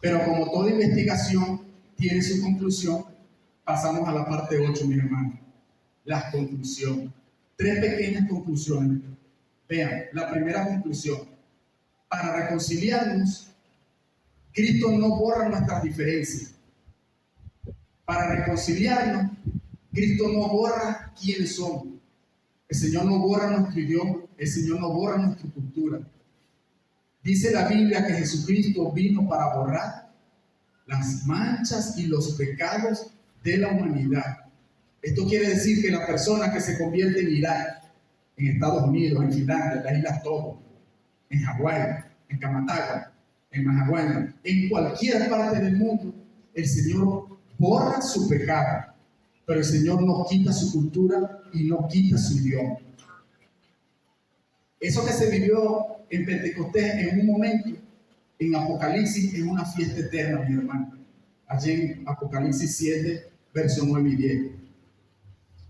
Pero como toda investigación tiene su conclusión, pasamos a la parte 8, mi hermano. Las conclusiones. 3 pequeñas conclusiones. Vean, la primera conclusión. Para reconciliarnos, Cristo no borra nuestras diferencias. Para reconciliarnos, Cristo no borra quiénes somos. El Señor no borra nuestro idioma, el Señor no borra nuestra cultura. Dice la Biblia que Jesucristo vino para borrar las manchas y los pecados de la humanidad. Esto quiere decir que la persona que se convierte en Irak, en Estados Unidos, en Finlandia, en las Islas Togo, en Hawái, en Camatagua, en Mahahuana, en cualquier parte del mundo, el Señor borra su pecado, pero el Señor no quita su cultura y no quita su idioma. Eso que se vivió en Pentecostés en un momento, en Apocalipsis, es una fiesta eterna, mi hermano. Allí en Apocalipsis 7, versos 9 y 10.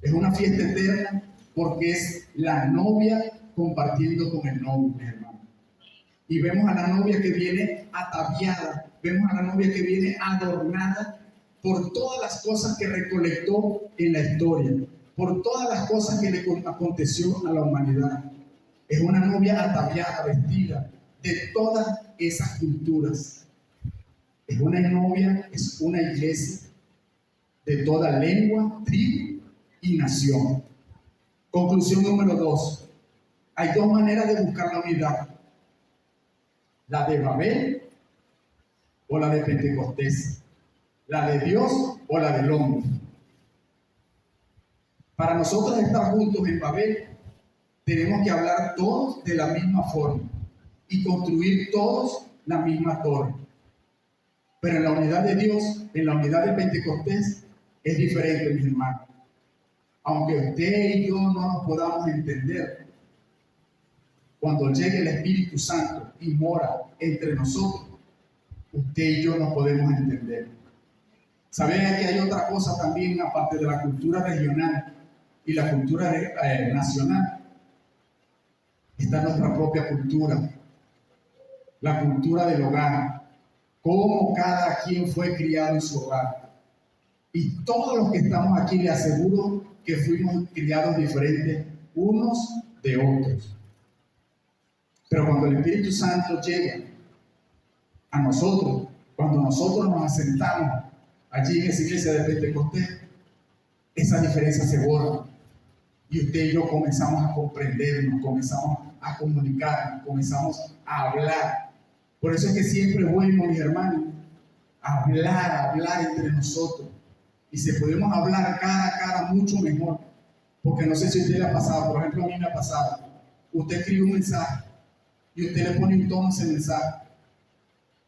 Es una fiesta eterna porque es la novia compartiendo con el novio, mi hermano. Y vemos a la novia que viene ataviada, vemos a la novia que viene adornada por todas las cosas que recolectó en la historia, por todas las cosas que le aconteció a la humanidad. Es una novia ataviada, vestida de todas esas culturas. Es una novia, es una iglesia de toda lengua, tribu y nación. Conclusión número 2. Hay dos maneras de buscar la unidad. La de Babel o la de Pentecostés. La de Dios o la del hombre. Para nosotros estar juntos en Babel, tenemos que hablar todos de la misma forma y construir todos la misma torre. Pero en la unidad de Dios, en la unidad de Pentecostés, es diferente, mis hermanos. Aunque usted y yo no nos podamos entender, cuando llegue el Espíritu Santo y mora entre nosotros, usted y yo nos podemos entender. ¿Saben que hay otra cosa también, aparte de la cultura regional y la cultura nacional? Está nuestra propia cultura, la cultura del hogar, cómo cada quien fue criado en su hogar. Y todos los que estamos aquí le aseguro que fuimos criados diferentes unos de otros. Pero cuando el Espíritu Santo llega a nosotros, cuando nosotros nos asentamos allí en esa iglesia de Pentecostés, esa diferencia se borra. Y usted y yo comenzamos a comprendernos, comenzamos a comunicarnos, comenzamos a hablar. Por eso es que siempre es bueno, mis hermanos, hablar entre nosotros. Y si podemos hablar cara a cara, mucho mejor. Porque no sé si a usted le ha pasado, por ejemplo, a mí me ha pasado. Usted escribe un mensaje y usted le pone un tono a ese mensaje.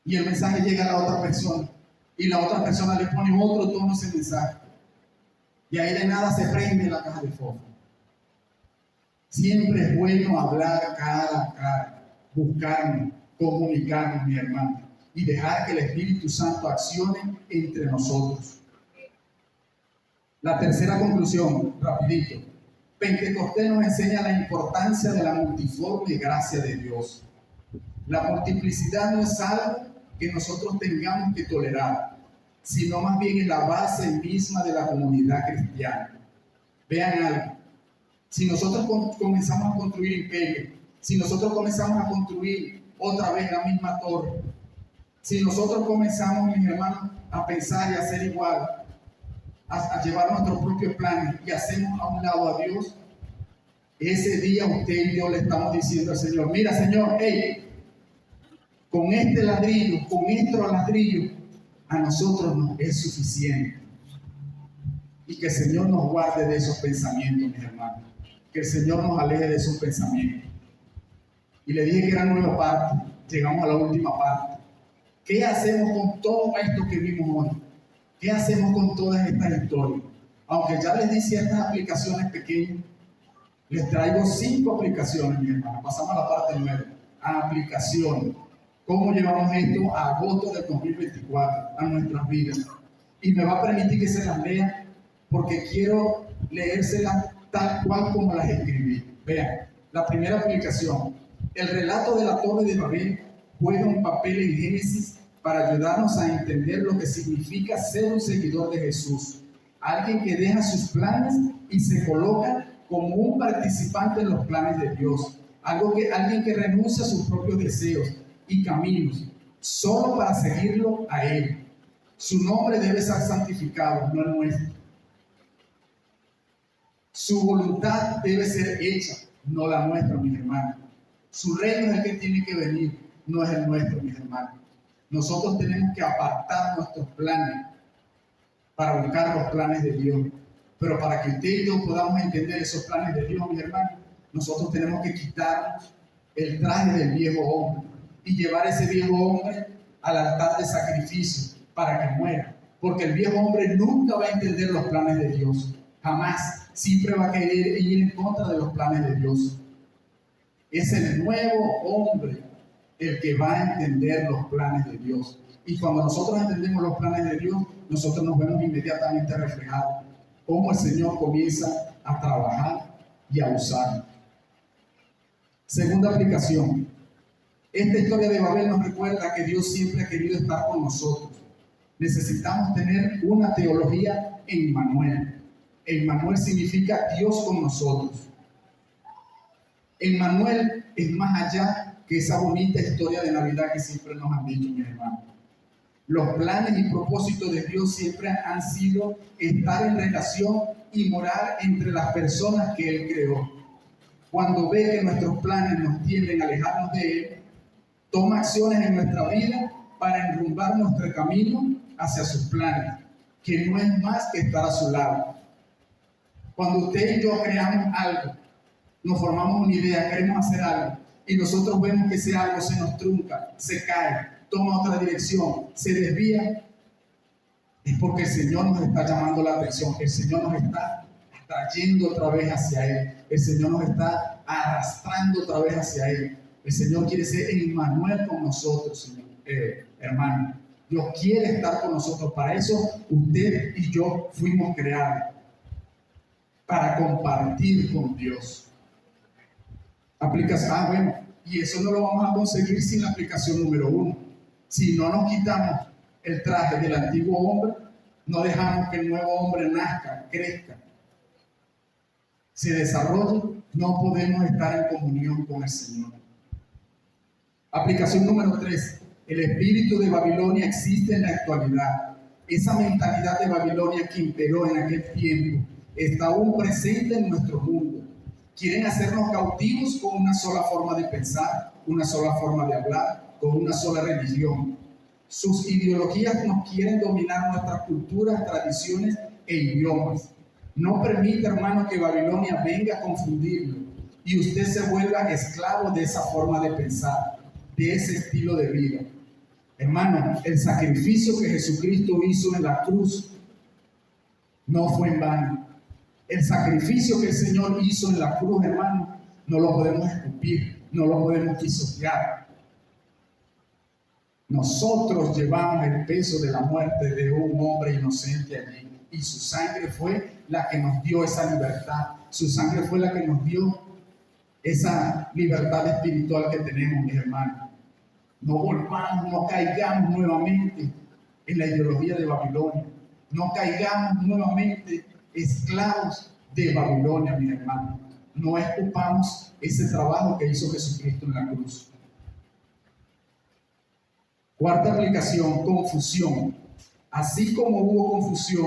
Y el mensaje llega a la otra persona. Y la otra persona le pone otro tono a ese mensaje. Y ahí de nada se prende la caja de fósforo. Siempre es bueno hablar cara a cara, buscarnos, comunicarnos, mi hermano.
y dejar que el Espíritu Santo accione entre nosotros. La tercera conclusión, rapidito. Pentecostés nos enseña la importancia de la multiforme gracia de Dios. La multiplicidad no es algo que nosotros tengamos que tolerar, sino más bien es la base misma de la comunidad cristiana. Vean algo. Si nosotros comenzamos a construir imperio, si nosotros comenzamos a construir otra vez la misma torre, si nosotros comenzamos, mis hermanos, a pensar y a hacer igual, a llevar nuestros propios planes y hacemos a un lado a Dios, ese día usted y yo le estamos diciendo al Señor: mira, Señor, hey, con este ladrillo, con estos ladrillos, a nosotros nos es suficiente. Y que el Señor nos guarde de esos pensamientos, mis hermanos. Que el Señor nos aleje de esos pensamientos. Y le dije que eran 9 partes. Llegamos a la última parte. ¿Qué hacemos con todo esto que vimos hoy? ¿Qué hacemos con todas estas historias? Aunque ya les di ciertas aplicaciones pequeñas, les traigo 5 aplicaciones, mi hermano. Pasamos a la parte 9. Aplicaciones. ¿Cómo llevamos esto a agosto del 2024 a nuestras vidas? Y me va a permitir que se las lea, porque quiero leérselas tal cual como las escribí. Vean, la primera aplicación. El relato de la Torre de Babel juega un papel en Génesis para ayudarnos a entender lo que significa ser un seguidor de Jesús. Alguien que deja sus planes y se coloca como un participante en los planes de Dios. Alguien que renuncia a sus propios deseos y caminos solo para seguirlo a Él. Su nombre debe ser santificado, no el nuestro. Su voluntad debe ser hecha, no la nuestra, mis hermanos. Su reino es el que tiene que venir, no es el nuestro, mis hermanos. Nosotros tenemos que apartar nuestros planes para buscar los planes de Dios. Pero para que usted y yo podamos entender esos planes de Dios, mis hermanos, nosotros tenemos que quitarnos el traje del viejo hombre y llevar ese viejo hombre al altar de sacrificio para que muera. Porque el viejo hombre nunca va a entender los planes de Dios. Jamás. Siempre va a querer ir en contra de los planes de Dios. Es el nuevo hombre el que va a entender los planes de Dios. Y cuando nosotros entendemos los planes de Dios, nosotros nos vemos inmediatamente reflejados. Cómo el Señor comienza a trabajar y a usar. Segunda aplicación. Esta historia de Babel nos recuerda que Dios siempre ha querido estar con nosotros. Necesitamos tener una teología en Emmanuel. Emmanuel significa Dios con nosotros. Emmanuel es más allá que esa bonita historia de Navidad que siempre nos han dicho, mis hermanos. Los planes y propósitos de Dios siempre han sido estar en relación y morar entre las personas que Él creó. Cuando ve que nuestros planes nos tienden a alejarnos de Él, toma acciones en nuestra vida para enrumbar nuestro camino hacia sus planes, que no es más que estar a su lado. Cuando usted y yo creamos algo, nos formamos una idea, queremos hacer algo, y nosotros vemos que ese algo se nos trunca, se cae, toma otra dirección, se desvía, es porque el Señor nos está llamando la atención, el Señor nos está trayendo otra vez hacia Él, el Señor nos está arrastrando otra vez hacia Él. El Señor quiere ser Emmanuel con nosotros, Señor, hermano. Dios quiere estar con nosotros. Para eso usted y yo fuimos creados, para compartir con Dios. Bueno, y eso no lo vamos a conseguir sin la aplicación número 1. Si no nos quitamos el traje del antiguo hombre, no dejamos que el nuevo hombre nazca, crezca, se desarrolle, no podemos estar en comunión con el Señor. Aplicación número 3. El espíritu de Babilonia existe en la actualidad. Esa mentalidad de Babilonia que imperó en aquel tiempo está aún presente en nuestro mundo. Quieren hacernos cautivos con una sola forma de pensar, una sola forma de hablar, con una sola religión. Sus ideologías nos quieren dominar nuestras culturas, tradiciones e idiomas. No permita, hermano, que Babilonia venga a confundirlo y usted se vuelva esclavo de esa forma de pensar, de ese estilo de vida. Hermano, el sacrificio que Jesucristo hizo en la cruz no fue en vano. El sacrificio que el Señor hizo en la cruz, hermano, no lo podemos escupir, no lo podemos pisotear. Nosotros llevamos el peso de la muerte de un hombre inocente allí. Y su sangre fue la que nos dio esa libertad. Su sangre fue la que nos dio esa libertad espiritual que tenemos, mis hermanos. No volvamos, no caigamos nuevamente en la ideología de Babilonia. No caigamos nuevamente esclavos de Babilonia, mis hermanos. No escupamos ese trabajo que hizo Jesucristo en la cruz. Cuarta aplicación, confusión. Así como hubo confusión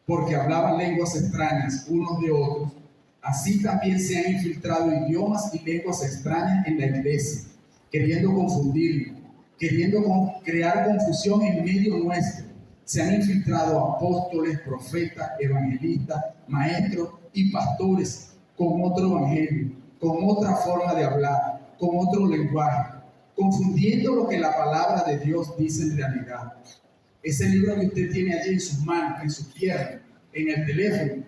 porque hablaban lenguas extrañas unos de otros, así también se han infiltrado idiomas y lenguas extrañas en la iglesia, queriendo confundirlo, queriendo crear confusión en medio nuestro. Se han infiltrado apóstoles, profetas, evangelistas, maestros y pastores con otro evangelio, con otra forma de hablar, con otro lenguaje, confundiendo lo que la palabra de Dios dice en realidad. Ese libro que usted tiene allí en sus manos, en sus piernas, en el teléfono,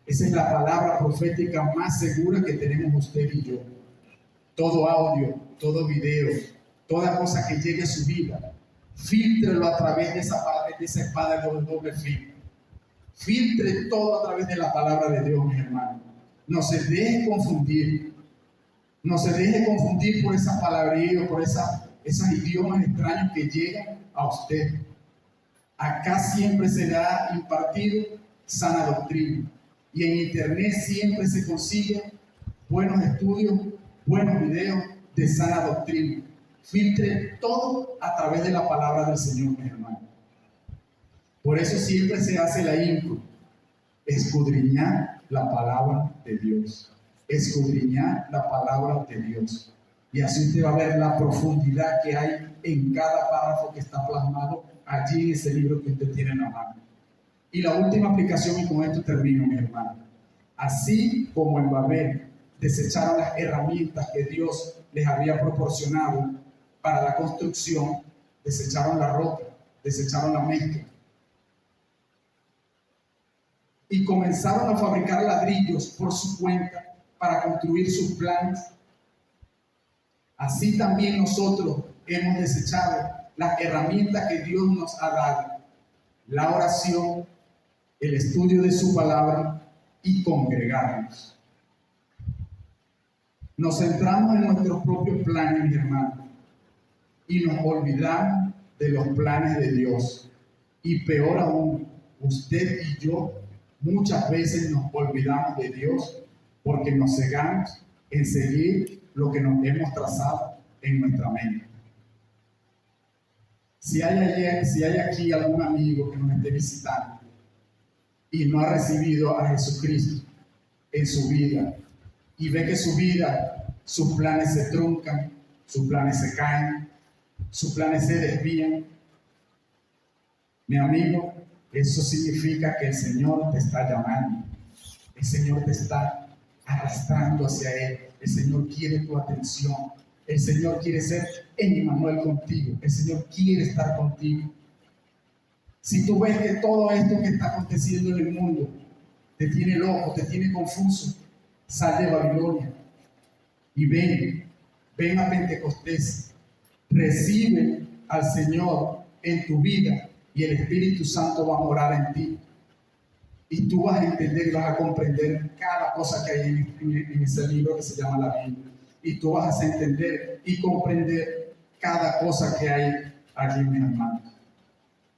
esa es la palabra profética más segura que tenemos usted y yo. Todo audio, todo video, toda cosa que llegue a su vida, fíltrelo a través de esa espada de doble filo. Filtre todo a través de la palabra de Dios, mis hermanos. No se deje confundir. No se deje confundir por esa palabrería, por esos idiomas extraños que llegan a usted. Acá siempre se le ha impartido sana doctrina. Y en internet siempre se consigue buenos estudios, buenos videos de sana doctrina. Filtre todo a través de la palabra del Señor, mis hermanos. Por eso siempre se hace la intro. Escudriñar la palabra de Dios. Escudriñar la palabra de Dios. Y así usted va a ver la profundidad que hay en cada párrafo que está plasmado allí en ese libro que usted tiene en la mano. Y la última aplicación, y con esto termino, mi hermano. Así como en Babel desecharon las herramientas que Dios les había proporcionado para la construcción, desecharon la roca, desecharon la mezcla. Y comenzaron a fabricar ladrillos por su cuenta para construir sus planes. Así también nosotros hemos desechado las herramientas que Dios nos ha dado: la oración, el estudio de su palabra y congregarnos. Nos centramos en nuestros propios planes, mis hermanos, y nos olvidamos de los planes de Dios. Y peor aún, usted y yo muchas veces nos olvidamos de Dios porque nos cegamos en seguir lo que nos hemos trazado en nuestra mente. Si hay aquí algún amigo que nos esté visitando y no ha recibido a Jesucristo en su vida y ve que su vida, sus planes se truncan, sus planes se caen, sus planes se desvían, mi amigo, eso significa que el Señor te está llamando, el Señor te está arrastrando hacia Él, el Señor quiere tu atención, el Señor quiere ser Emmanuel contigo, el Señor quiere estar contigo. Si tú ves que todo esto que está aconteciendo en el mundo te tiene loco, te tiene confuso, sal de Babilonia y ven a Pentecostés, recibe al Señor en tu vida y el Espíritu Santo va a morar en ti. Y tú vas a entender y vas a comprender cada cosa que hay en ese libro que se llama la Biblia. Y tú vas a entender y comprender cada cosa que hay allí, mis hermanos.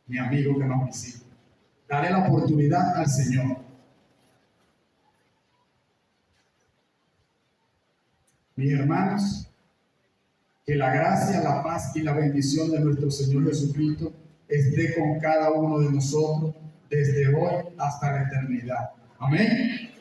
Mi amigo que nos visita. Dale la oportunidad al Señor. Mis hermanos, que la gracia, la paz y la bendición de nuestro Señor Jesucristo esté con cada uno de nosotros desde hoy hasta la eternidad. Amén.